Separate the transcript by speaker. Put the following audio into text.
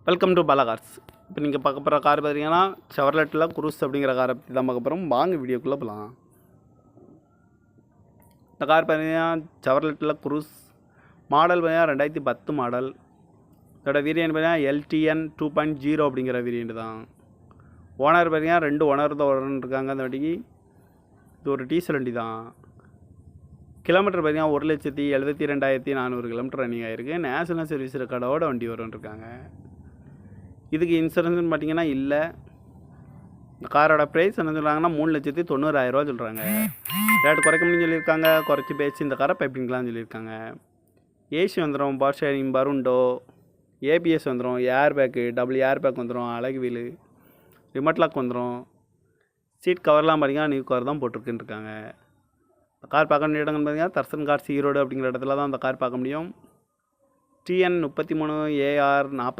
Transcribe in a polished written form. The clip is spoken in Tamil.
Speaker 1: Welcome to Bala cars. இப்போ நீங்கள் பார்க்க போகிற கார் பார்த்தீங்கன்னா செவர்லெட்டில் குரூஸ் அப்படிங்கிற காரை பற்றி தான் பார்க்க போகிறோம். வாங்க வீடியோக்குள்ளே போகலாம். இந்த கார் பார்த்தீங்கன்னா செவர்லெட்டில் குரூஸ் மாடல் பார்த்தீங்கன்னா 2010 மாடல். இதோட வேரியன்ட் பார்த்தீங்கன்னா எல்டிஎன் 2.0 அப்படிங்கிற வேரியன்ட் தான். ஓனர் பார்த்தீங்கன்னா 2 ஓனர் தான் இருக்காங்க. அந்த வண்டிக்கு இது ஒரு டீசல் வண்டி தான். கிலோமீட்டர் பார்த்தீங்கன்னா 1,72,400 கிலோமீட்டர் ரன்னிங் ஆகிருக்கு. நேஷனல் சர்வீஸ் ரெக்கார்டோட வண்டி வரும்ன்ருக்காங்க. இதுக்கு இன்சூரன்ஸ்னு பார்த்தீங்கன்னா இல்லை. இந்த காரோட ப்ரைஸ் என்ன சொல்கிறாங்கன்னா 3,90,000 சொல்கிறாங்க. ரேட் குறைக்க முடியும்னு சொல்லியிருக்காங்க. குறைச்சி பேசி இந்த காரை பைப்பிங்கலாம் சொல்லியிருக்காங்க. ஏசி வந்துடும், பவர் ஷேரிங், பருண்டோ, ஏபிஎஸ் வந்துடும், air bag, double air bag வந்துடும், அழகு வீலு, ரிமோட் லாக் வந்துடும். சீட் கவர்லாம் பார்த்தீங்கன்னா நியூ கவர் தான் போட்டிருக்குன்னு இருக்காங்க. இந்த கார் பார்க்க வேண்டிய இடங்கள்னு பார்த்தீங்கன்னா தர்சன் கார்ஸ் ஈரோடு அப்படிங்கிற இடத்துல தான் அந்த கார் பார்க்க முடியும். TN 33 AR 40